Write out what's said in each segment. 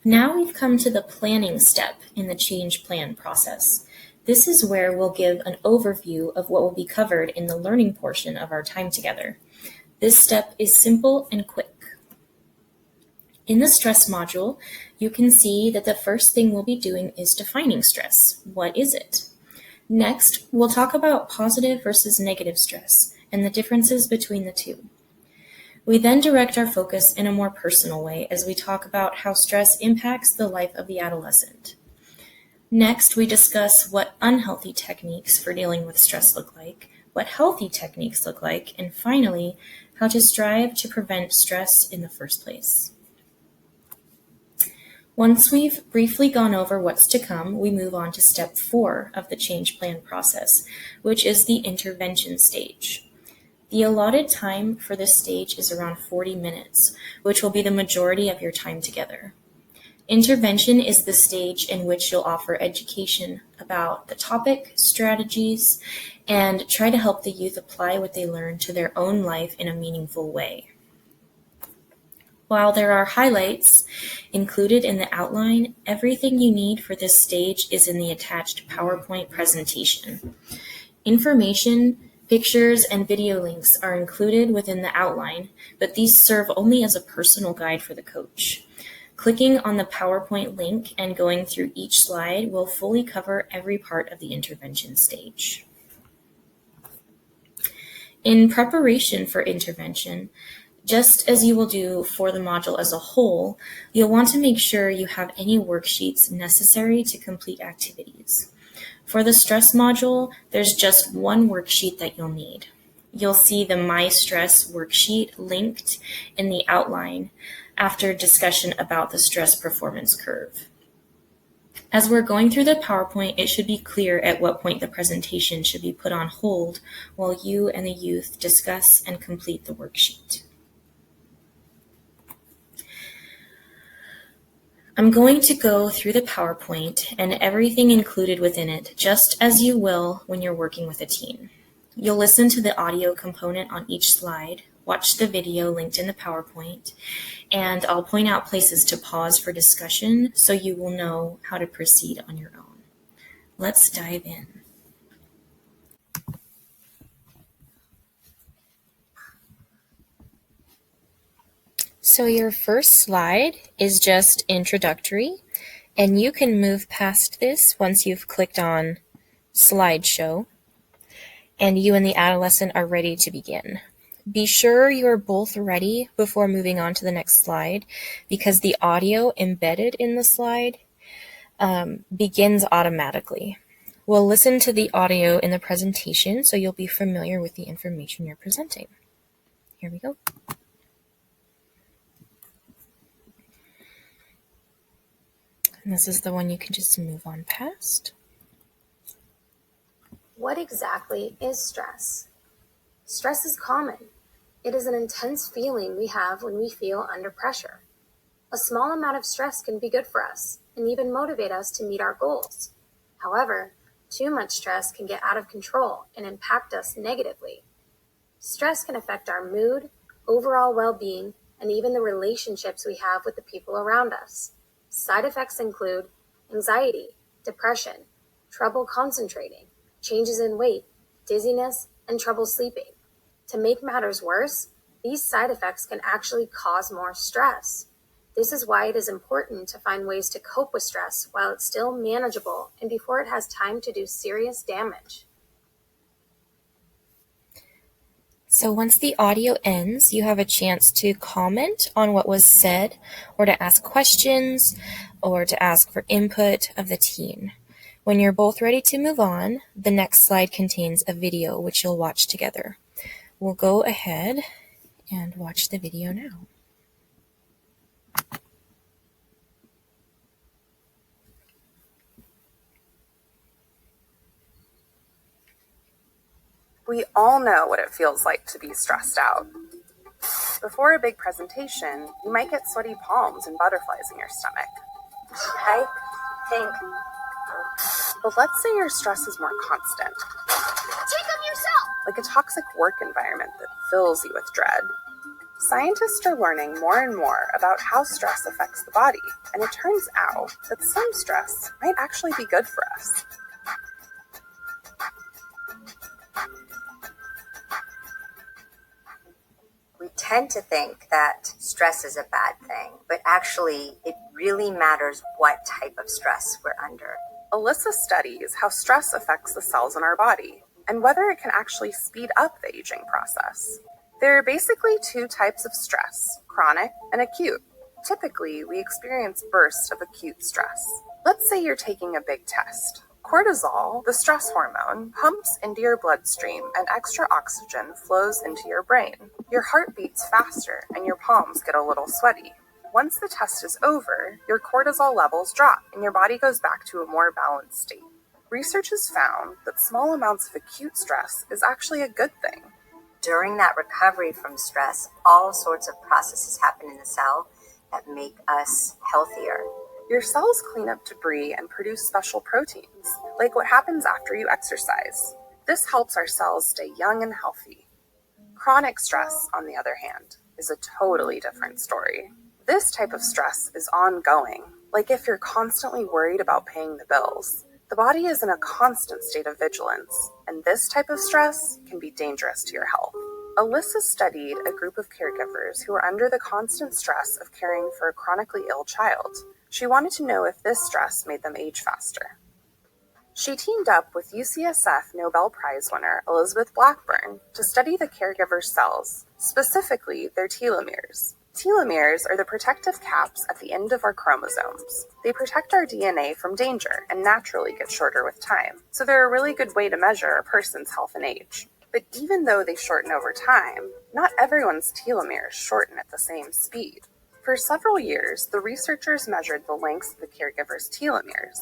Now we've come to the planning step in the change plan process. This is where we'll give an overview of what will be covered in the learning portion of our time together. This step is simple and quick. In the stress module, you can see that the first thing we'll be doing is defining stress. What is it? Next, we'll talk about positive versus negative stress and the differences between the two. We then direct our focus in a more personal way as we talk about how stress impacts the life of the adolescent. Next, we discuss what unhealthy techniques for dealing with stress look like, what healthy techniques look like, and finally, how to strive to prevent stress in the first place. Once we've briefly gone over what's to come, we move on to step 4 of the change plan process, which is the intervention stage. The allotted time for this stage is around 40 minutes, which will be the majority of your time together. Intervention is the stage in which you'll offer education about the topic, strategies, and try to help the youth apply what they learn to their own life in a meaningful way. While there are highlights included in the outline, everything you need for this stage is in the attached PowerPoint presentation. Information, pictures, and video links are included within the outline, but these serve only as a personal guide for the coach. Clicking on the PowerPoint link and going through each slide will fully cover every part of the intervention stage. In preparation for intervention, just as you will do for the module as a whole, you'll want to make sure you have any worksheets necessary to complete activities. For the stress module, there's just one worksheet that you'll need. You'll see the My Stress worksheet linked in the outline after discussion about the stress performance curve. As we're going through the PowerPoint, it should be clear at what point the presentation should be put on hold while you and the youth discuss and complete the worksheet. I'm going to go through the PowerPoint and everything included within it, just as you will when you're working with a team. You'll listen to the audio component on each slide, watch the video linked in the PowerPoint, and I'll point out places to pause for discussion so you will know how to proceed on your own. Let's dive in. So your first slide is just introductory, and you can move past this once you've clicked on slideshow, and you and the adolescent are ready to begin. Be sure you're both ready before moving on to the next slide, because the audio embedded in the slide begins automatically. We'll listen to the audio in the presentation so you'll be familiar with the information you're presenting. Here we go. And this is the one you can just move on past. What exactly is stress? Stress is common. It is an intense feeling we have when we feel under pressure. A small amount of stress can be good for us and even motivate us to meet our goals. However, too much stress can get out of control and impact us negatively. Stress can affect our mood, overall well-being, and even the relationships we have with the people around us. Side effects include anxiety, depression, trouble concentrating, changes in weight, dizziness, and trouble sleeping. To make matters worse, these side effects can actually cause more stress. This is why it is important to find ways to cope with stress while it's still manageable and before it has time to do serious damage. So once the audio ends, you have a chance to comment on what was said, or to ask questions, or to ask for input of the team. When you're both ready to move on, the next slide contains a video which you'll watch together. We'll go ahead and watch the video now. We all know what it feels like to be stressed out. Before a big presentation, you might get sweaty palms and butterflies in your stomach. I think. But let's say your stress is more constant, Take them yourself! like a toxic work environment that fills you with dread. Scientists are learning more and more about how stress affects the body, and it turns out that some stress might actually be good for us. We tend to think that stress is a bad thing, but actually it really matters what type of stress we're under. Alyssa studies how stress affects the cells in our body and whether it can actually speed up the aging process. There are basically two types of stress, chronic and acute. Typically, we experience bursts of acute stress. Let's say you're taking a big test. Cortisol, the stress hormone, pumps into your bloodstream and extra oxygen flows into your brain. Your heart beats faster and your palms get a little sweaty. Once the test is over, your cortisol levels drop and your body goes back to a more balanced state. Research has found that small amounts of acute stress is actually a good thing. During that recovery from stress, all sorts of processes happen in the cell that make us healthier. Your cells clean up debris and produce special proteins, like what happens after you exercise. This helps our cells stay young and healthy. Chronic stress, on the other hand, is a totally different story. This type of stress is ongoing, like if you're constantly worried about paying the bills. The body is in a constant state of vigilance, and this type of stress can be dangerous to your health. Alyssa studied a group of caregivers who were under the constant stress of caring for a chronically ill child. She wanted to know if this stress made them age faster. She teamed up with UCSF Nobel Prize winner Elizabeth Blackburn to study the caregiver's cells, specifically their telomeres. Telomeres are the protective caps at the end of our chromosomes. They protect our DNA from danger and naturally get shorter with time, so they're a really good way to measure a person's health and age. But even though they shorten over time, not everyone's telomeres shorten at the same speed. For several years, the researchers measured the lengths of the caregiver's telomeres,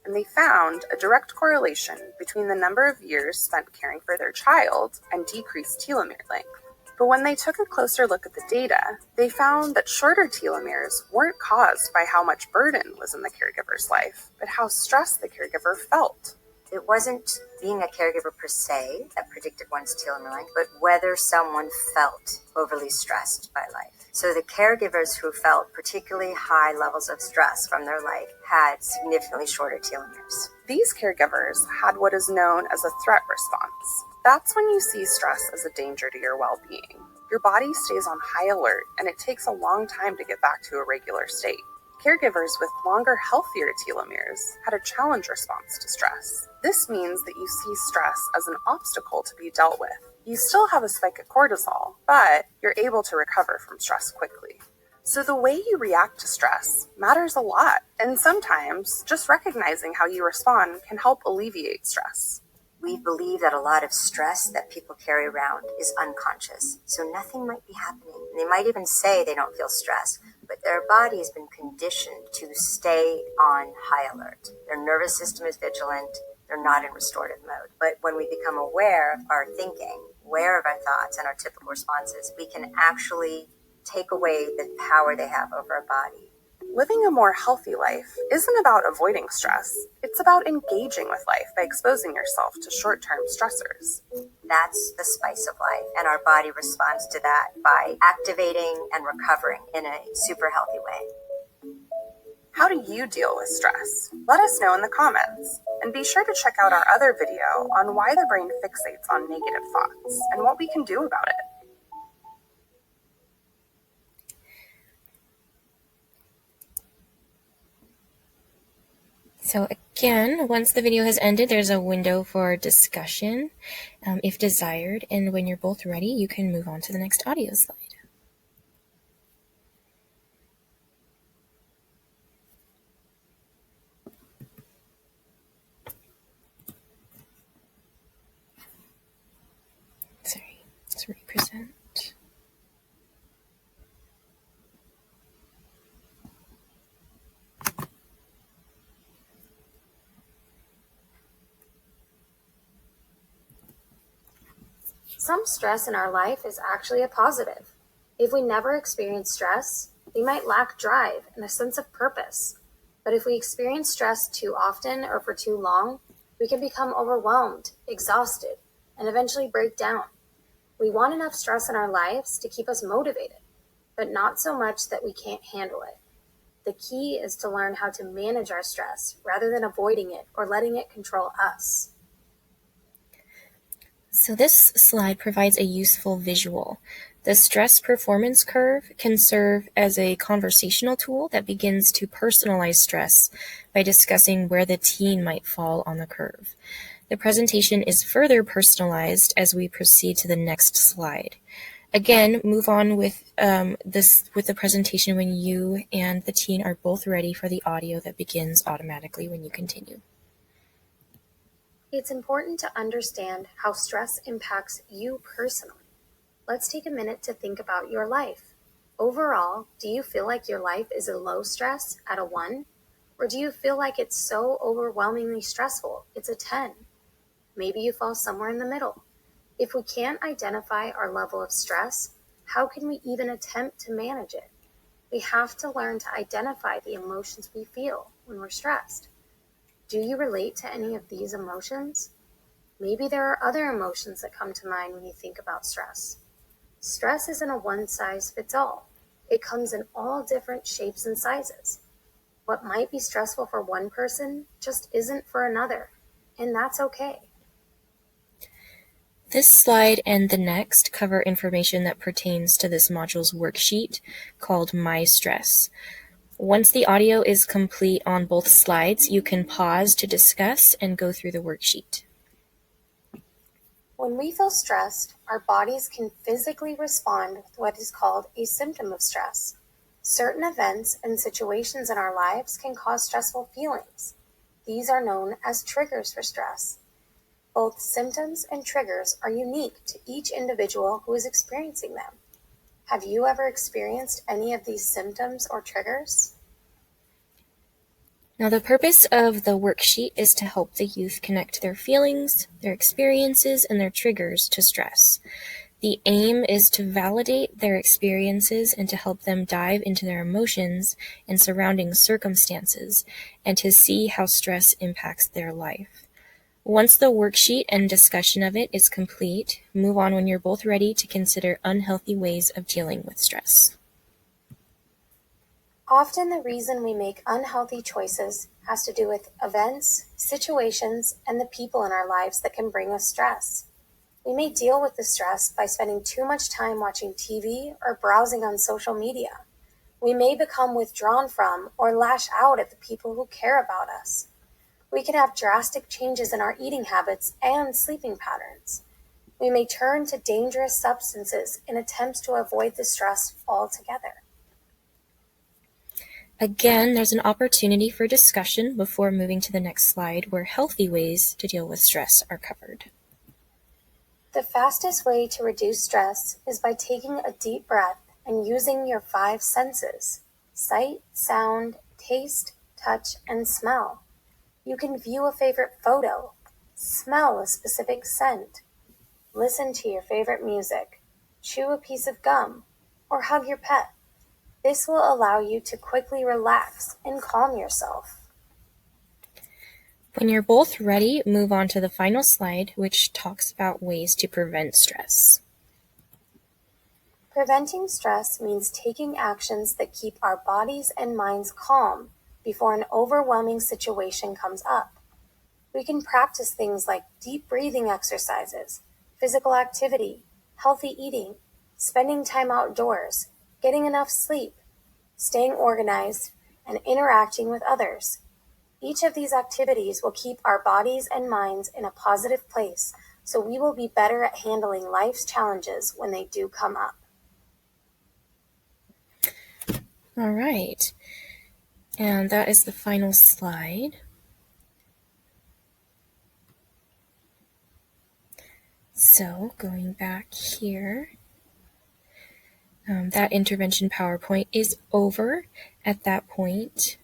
and they found a direct correlation between the number of years spent caring for their child and decreased telomere length. But when they took a closer look at the data, they found that shorter telomeres weren't caused by how much burden was in the caregiver's life, but how stressed the caregiver felt. It wasn't being a caregiver per se that predicted one's telomere length, but whether someone felt overly stressed by life. So the caregivers who felt particularly high levels of stress from their life had significantly shorter telomeres. These caregivers had what is known as a threat response. That's when you see stress as a danger to your well-being. Your body stays on high alert, and it takes a long time to get back to a regular state. Caregivers with longer, healthier telomeres had a challenge response to stress. This means that you see stress as an obstacle to be dealt with. You still have a spike of cortisol, but you're able to recover from stress quickly. So the way you react to stress matters a lot, and sometimes just recognizing how you respond can help alleviate stress. We believe that a lot of stress that people carry around is unconscious, so nothing might be happening. They might even say they don't feel stress, but their body has been conditioned to stay on high alert. Their nervous system is vigilant, they're not in restorative mode. But when we become aware of our thinking, aware of our thoughts and our typical responses, we can actually take away the power they have over our body. Living a more healthy life isn't about avoiding stress. It's about engaging with life by exposing yourself to short-term stressors. That's the spice of life, and our body responds to that by activating and recovering in a super healthy way. How do you deal with stress? Let us know in the comments. And be sure to check out our other video on why the brain fixates on negative thoughts and what we can do about it. So again, once the video has ended, there's a window for discussion, if desired, and when you're both ready, you can move on to the next audio slide. Sorry, let's represent. Some stress in our life is actually a positive. If we never experience stress, we might lack drive and a sense of purpose. But if we experience stress too often or for too long, we can become overwhelmed, exhausted, and eventually break down. We want enough stress in our lives to keep us motivated, but not so much that we can't handle it. The key is to learn how to manage our stress rather than avoiding it or letting it control us. So this slide provides a useful visual. The stress performance curve can serve as a conversational tool that begins to personalize stress by discussing where the teen might fall on the curve. The presentation is further personalized as we proceed to the next slide. Again, move on with the presentation when you and the teen are both ready for the audio that begins automatically when you continue. It's important to understand how stress impacts you personally. Let's take a minute to think about your life. Overall, do you feel like your life is a low stress at a 1? Or do you feel like it's so overwhelmingly stressful it's a 10? Maybe you fall somewhere in the middle. If we can't identify our level of stress, how can we even attempt to manage it? We have to learn to identify the emotions we feel when we're stressed. Do you relate to any of these emotions? Maybe there are other emotions that come to mind when you think about stress. Stress isn't a one-size-fits-all. It comes in all different shapes and sizes. What might be stressful for one person just isn't for another, and that's okay. This slide and the next cover information that pertains to this module's worksheet called My Stress. Once the audio is complete on both slides, you can pause to discuss and go through the worksheet. When we feel stressed, our bodies can physically respond with what is called a symptom of stress. Certain events and situations in our lives can cause stressful feelings. These are known as triggers for stress. Both symptoms and triggers are unique to each individual who is experiencing them. Have you ever experienced any of these symptoms or triggers? Now, the purpose of the worksheet is to help the youth connect their feelings, their experiences, and their triggers to stress. The aim is to validate their experiences and to help them dive into their emotions and surrounding circumstances and to see how stress impacts their life. Once the worksheet and discussion of it is complete, move on when you're both ready to consider unhealthy ways of dealing with stress. Often the reason we make unhealthy choices has to do with events, situations, and the people in our lives that can bring us stress. We may deal with the stress by spending too much time watching TV or browsing on social media. We may become withdrawn from or lash out at the people who care about us. We can have drastic changes in our eating habits and sleeping patterns. We may turn to dangerous substances in attempts to avoid the stress altogether. Again, there's an opportunity for discussion before moving to the next slide where healthy ways to deal with stress are covered. The fastest way to reduce stress is by taking a deep breath and using your 5 senses: sight, sound, taste, touch, and smell. You can view a favorite photo, smell a specific scent, listen to your favorite music, chew a piece of gum, or hug your pet. This will allow you to quickly relax and calm yourself. When you're both ready, move on to the final slide, which talks about ways to prevent stress. Preventing stress means taking actions that keep our bodies and minds calm before an overwhelming situation comes up. We can practice things like deep breathing exercises, physical activity, healthy eating, spending time outdoors, getting enough sleep, staying organized, and interacting with others. Each of these activities will keep our bodies and minds in a positive place, so we will be better at handling life's challenges when they do come up. All right, and that is the final slide. So going back here, that intervention PowerPoint is over at that point.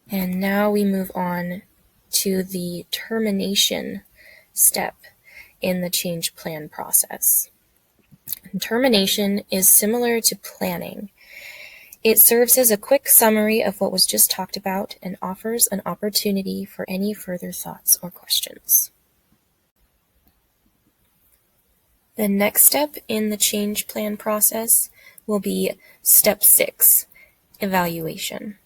And now we move on to the termination step in the change plan process. And termination is similar to planning. It serves as a quick summary of what was just talked about and offers an opportunity for any further thoughts or questions. The next step in the change plan process will be step 6, evaluation.